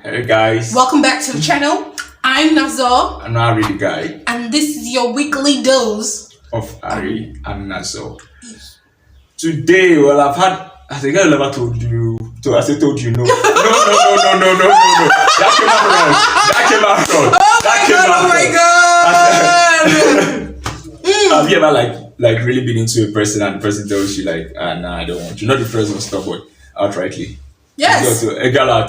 Hey guys, Welcome back to the channel. I'm Nazo, I'm Ari the guy and this is your weekly dose. of Ari and Nazo. Today, well, I've had. I think I never told you. I said told you no. No. That came out wrong. Have you ever like really been into a person and the person tells you like, nah, I don't want you? Not the person stubborn outrightly. Yes. A girl I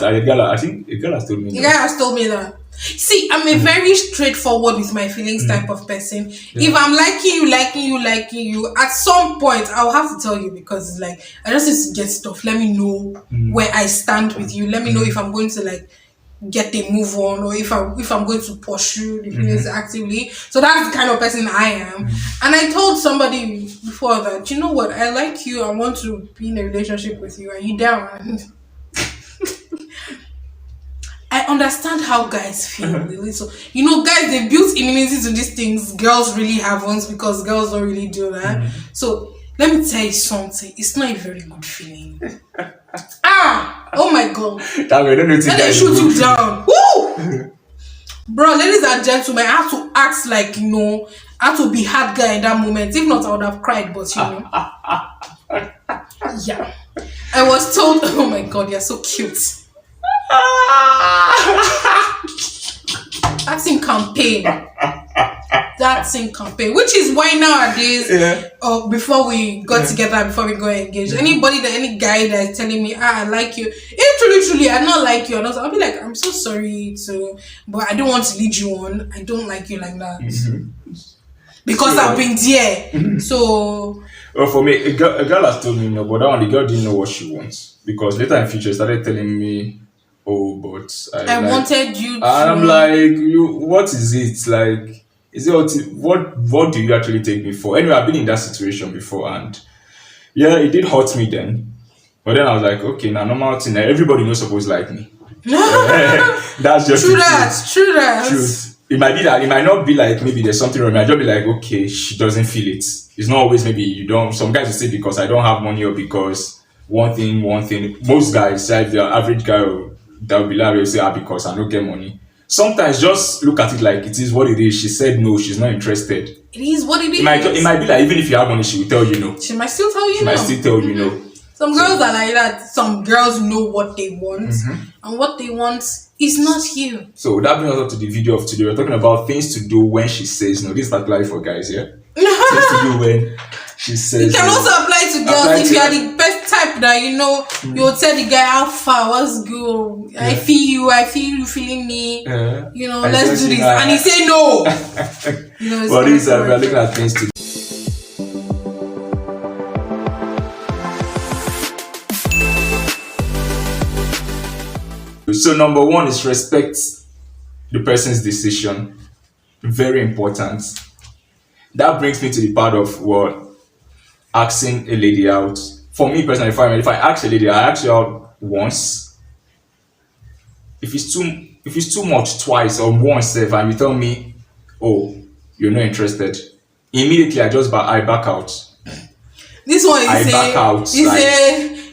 think a girl has told me. The guy has told me that. See, I'm a very straightforward with my feelings type of person. Yeah. If I'm liking you, at some point I'll have to tell you because it's like I just need to get stuff. Let me know where I stand with you. Let me know if I'm going to like get a move on or if I'm going to pursue the feelings actively. So that's the kind of person I am. And I told somebody before that, you know what, I like you, I want to be in a relationship with you. Are you down? I understand how guys feel. Really. So, guys, they built immunity to these things girls really haven't because girls don't really do that. So, let me tell you something. It's not a very good feeling. Oh my God. That way, don't know. Let them shoot you down. Woo! Bro, ladies and gentlemen, I have to act like, I have to be hard guy in that moment. If not, I would have cried, but yeah. I was told, oh my God, you're so cute. That's in campaign, which is why nowadays before we got together, before we got engaged, any guy that is telling me I like you, if truly I don't like you, I'll be like, I'm so sorry but I don't want to lead you on. I don't like you like that because I've been there. So well, for me, a girl has told me no, but that one the girl didn't know what she wants because later in future started telling me, oh, but I wanted you to... And I'm like, what is it? Like, is it what do you actually take me for? Anyway, I've been in that situation before and yeah, it did hurt me then. But then I was like, okay, now normal thing. Everybody knows supposed like me. That's just true that. Truth. It might be that, it might not be like maybe there's something wrong. It might just be like, okay, she doesn't feel it. It's not always maybe you don't. Some guys will say because I don't have money or because one thing. Most guys, if you're an average guy, that will be like, will say, because I don't get money. Sometimes just look at it like it is what it is. She said no, she's not interested. It is what it is. It might be like even if you have money, she will tell you no. She might still tell you no. She might still tell you no. Some girls are like that. Some girls know what they want, and what they want is not you. So that brings us up to the video of today. We're talking about things to do when she says no. This is particularly for guys, yeah? Things to do when she says no. It can also apply to girls. If you are the best type that you'll tell the guy how far, what's good. I feel you feeling me. Let's do this. And he say no. But these are we're looking at things to do. So number one is respect the person's decision. Very important. That brings me to the part of asking a lady out. For me personally, if I ask a lady, I ask her out once. If it's too much, twice or once, and you tell me, oh, you're not interested, immediately I back out. This one is back out.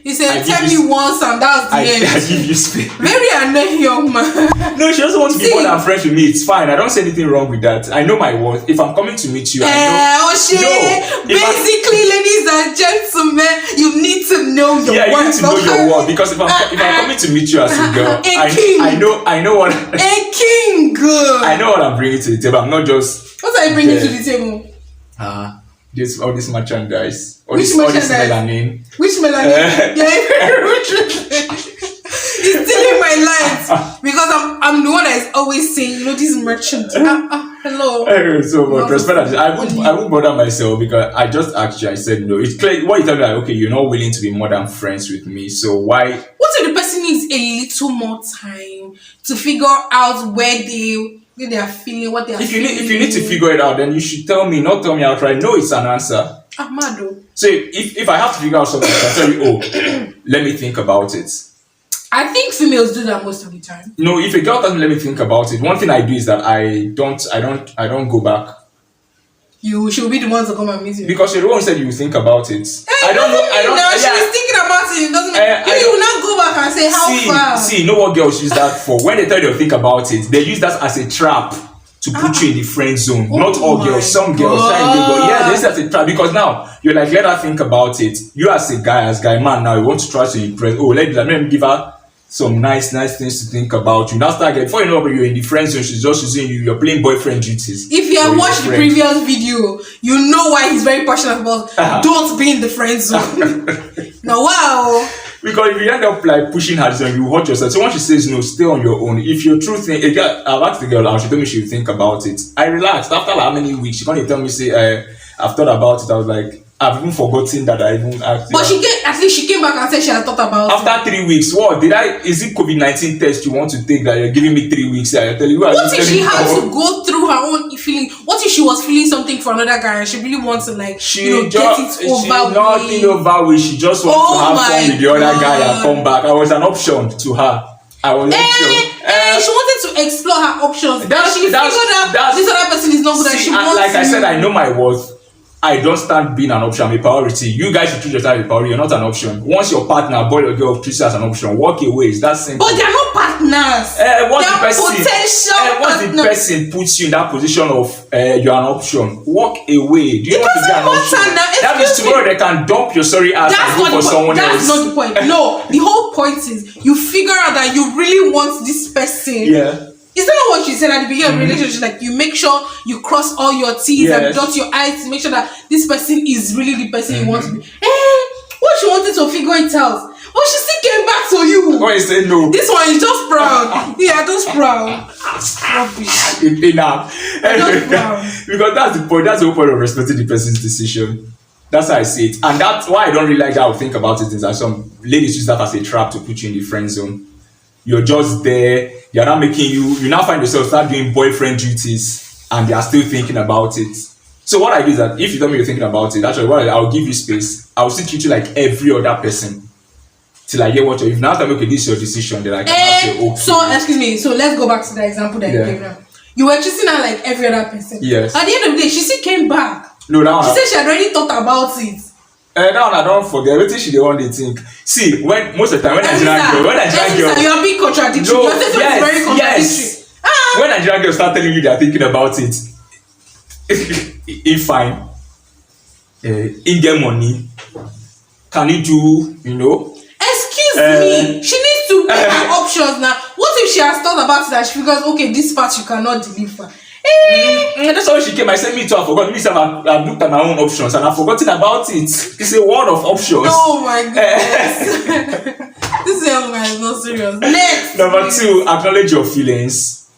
He said, tell me once and that's the end. I give you space. Very annoying young man. No, she doesn't want to be more than friends with me. It's fine. I don't say anything wrong with that. I know my worth. If I'm coming to meet you, I know. Basically, ladies and gentlemen, you need to know your worth. Yeah, you need to know your worth because if I'm coming to meet you as a girl, I know what a king. I know what I'm bringing to the table. I'm not just. What are you bringing to the table? All this merchandise. Which melanin. Which melanin? He's stealing my lines because I'm the one that is always saying, this merchant. Hello. So much respect. I won't bother myself because I just asked you. I said no. It's clear. What you tell me, like, okay, you're not willing to be more than friends with me. So why? What if the person needs a little more time to figure out where they are feeling, what they are feeling. If you need to figure it out, then you should tell me, not tell me outright. No, it's an answer. Amado. So if I have to figure out something, I'll tell you, let me think about it. I think females do that most of the time. No, if a girl doesn't let me think about it, one thing I do is that I don't go back. she'll be the one to come and meet you. Because you're the one who said you think about it. Eh, I don't know. I don't. now she Yeah. was thinking about it. It doesn't. I You will not go back and say how far. See, you know what girls use that for? When they tell you to think about it, they use that as a trap to put you in the friend zone. Oh Not all my girls, some girls. Yeah, they use that as a trap because now you're like, let her think about it. You as a guy man now, you want to try to impress. Oh, let me give her some nice things to think about. You now start getting, before you know, you're in the friend zone. She's just using you. You're playing boyfriend duties. If you have watched the previous video, you know why he's very passionate about don't be in the friend zone. Now, wow. Because if you end up like pushing her zone, you hurt yourself. So once she says no, stay on your own. If your truth thing, I've asked the girl out, she told me she would think about it. I relaxed. After like how many weeks, she can't tell me, say, I've thought about it. I was like, I've even forgotten that I even asked. But at least she came back and said she had thought about it. After 3 weeks, is it COVID-19 test you want to take that you're giving me 3 weeks? I tell you, what if she had to go through her own feeling? What if she was feeling something for another guy and she really wants to get it over with? Nothing over with. She just wants to have fun with the other guy and come back. I was an option to her. She wanted to explore her options. She figured out this other person is not good and she wants like I said, I know my worth. I don't stand being an option. I'm a priority. You guys should treat yourself as a priority. You're not an option. Once your partner, boy or girl, treats you as an option, walk away. It's that simple. But they're not partners. Once Potential the person puts you in that position of you're an option, walk away. Do you want to be an option? That means tomorrow they can dump your sorry ass and go for someone else. That's not the point. No, the whole point is you figure out that you really want this person. Yeah. Is that not what you said at the beginning of the relationship? Like you make sure you cross all your T's and dot your I's to make sure that this person is really the person you want to be. What she wanted to figure it out. But she still came back to you. Why you say no? This one is just proud. Yeah, just proud. Rubbish. Enough. Just proud. Because that's the point. That's the whole point of respecting the person's decision. That's how I see it. And that's why I don't really like how I think about it is that some ladies use that as a trap to put you in the friend zone. You're just there. You're not making you now find yourself start doing boyfriend duties and they are still thinking about it. So what I do is that if you tell me you're thinking about it, actually I'll give you space. I'll still treat you like every other person till I hear what you're. If now tell me, okay, this is your decision, then I can say okay. So excuse me, so let's go back to the example that you gave now. You were treating her like every other person. Yes. At the end of the day, she still came back. No, that one. She said she had already thought about it. That one I don't forget. What she the one they think. See, when most of the time when Nigerian girl, you are being contradictory. No, Your statement is very contradictory. When Nigerian girls start telling you they are thinking about it, if fine, in get money, can you do, Excuse me, she needs to make her options now. What if she has thought about it and she figures, okay, this part you cannot deliver? That's how she came. I said me too. I forgot. I've looked at my own options and I've forgotten about it. It's a world of options. Oh my goodness. This young man is not serious. Next. Number 2, acknowledge your feelings.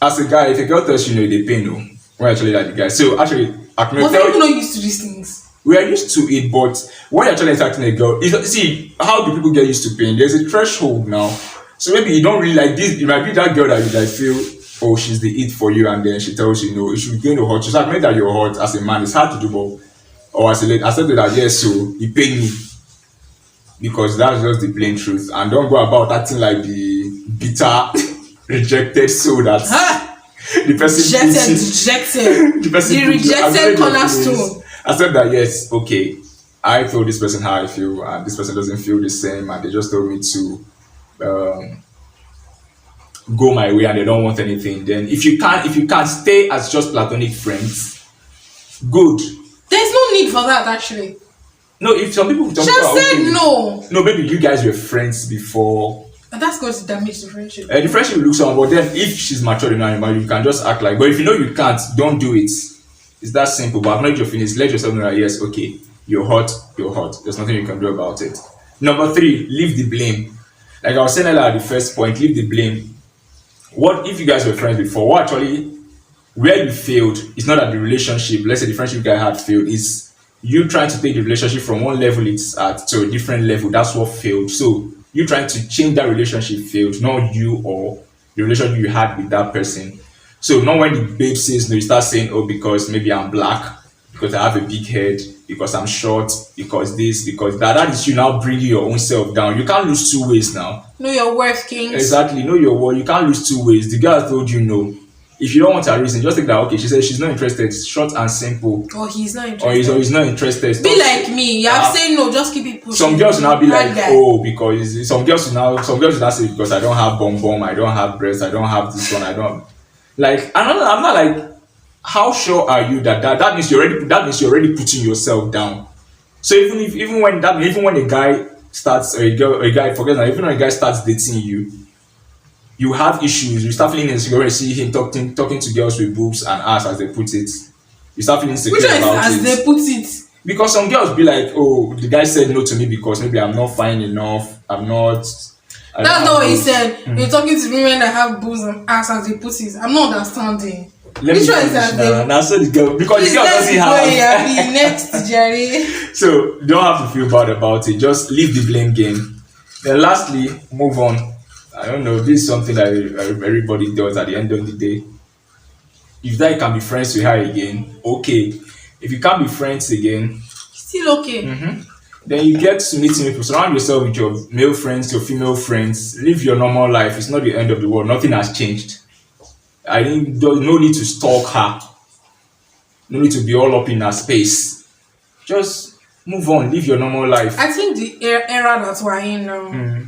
As a guy, if a girl tells you they pay no, we're actually like the guy. So actually, acknowledge. But people not used to these things. We are used to it, but when you're actually interacting with a girl, see how do people get used to pain? There's a threshold now. So maybe you don't really like this. It might be that girl that you like feel, oh, she's the it for you, and then she tells you, no, you should be going to hurt. Just admit that you're hurt as a man. It's hard to do, but or as a lady, I said that yes, so he paid me because that's just the plain truth. And don't go about acting like the bitter, rejected soul that the person rejected. The rejected cornerstone. I said that yes, okay. I told this person how I feel, and this person doesn't feel the same, and they just told me to go my way and they don't want anything. Then if you can't stay as just platonic friends, good. There's no need for that actually. No, if some people just said no. No, maybe you guys were friends before. And that's going to damage the friendship. The friendship looks on, but then if she's mature enough, you can just act like. But if you know you can't, don't do it. It's that simple. But acknowledge your feelings. Let yourself know that yes, okay, you're hot. There's nothing you can do about it. Number 3, leave the blame. Like I was saying earlier at the first point, leave the blame. What if you guys were friends before? What actually, where you failed, it's not that the relationship, let's say the friendship you guys had failed, is you trying to take the relationship from one level it's at to a different level. That's what failed. So you trying to change that relationship failed, not you or the relationship you had with that person. So not when the babe says no, you start saying, oh, because maybe I'm black, because I have a big head, because I'm short, because this, because that. That is you now bringing your own self down. You can't lose 2 ways now. Know your worth, kings. Exactly. Know your worth. You can't lose 2 ways. The girl told you no. If you don't want a reason, just think that okay, she said she's not interested. Short and simple. Or he's not Or interested. he's not interested. Be Stop. like me. You have said no, just keep it pushing. Some girls will now be Bad like, guy. oh, because some girls will now say because I don't have bum bum, I don't have breasts, I don't have this one, I don't like. I'm not like. How sure are you that means you're already putting yourself down? So even when a guy starts or a guy forget that even when a guy starts dating you, you have issues. You start feeling insecure. You see him talking to girls with boobs and ass as they put it. You start feeling Which insecure one is about as it. they put it? Because some girls be like, oh, the guy said no to me because maybe I'm not fine enough. I'm not. I don't That's have not what he boobs. said. You're talking to women that have boobs and ass as they put it. I'm not understanding. Let Which me one is finish as now. they Now so the girl because Please the girl let's doesn't go have. here. Be next, Jerry. So don't have to feel bad about it. Just leave the blame game. Then lastly, move on. I don't know. This is something that everybody does at the end of the day. If that you can be friends with her again, okay. If you can't be friends again, Still okay. then you get to meet people. Surround yourself with your male friends, your female friends. Live your normal life. It's not the end of the world. Nothing has changed. No need to stalk her. No need to be all up in her space. Just move on. Live your normal life. I think the era that we're in now.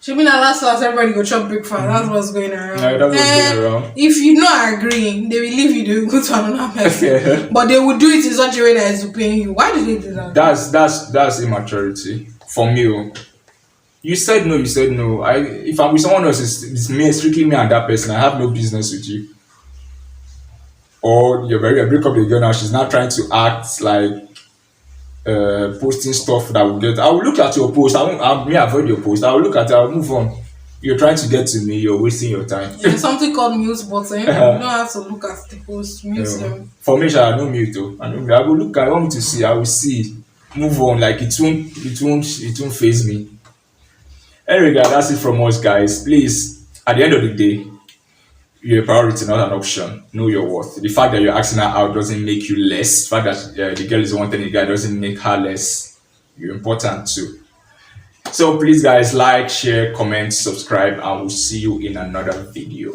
She mean that last everybody go chop breakfast. That's what's going around. Yeah, that's what's going around. If you not agree, they will leave you. They will go to another person. Okay. But they will do it in such a way that is paying you. Why do they do that? That's immaturity for me. Oh. You said no. You said no. If I'm with someone else, it's me, strictly me and that person. I have no business with you. Or you're very break up with a girl now. She's not trying to act like posting stuff that will get. I will look at your post. I'll me avoid your post. I will look at it. I'll move on. You're trying to get to me. You're wasting your time. There's something called mute button. You don't have to look at the post. Mute them. For me, I no mute though. I know I will look. I want me to see. I will see. Move on. Like it won't phase me. Anyway, guys, that's it from us, guys. Please, at the end of the day, you're a priority, not an option. Know your worth. The fact that you're asking her out doesn't make you less. The fact that the girl is wanting the guy doesn't make her less. You're important too. So please, guys, like, share, comment, subscribe, and we'll see you in another video.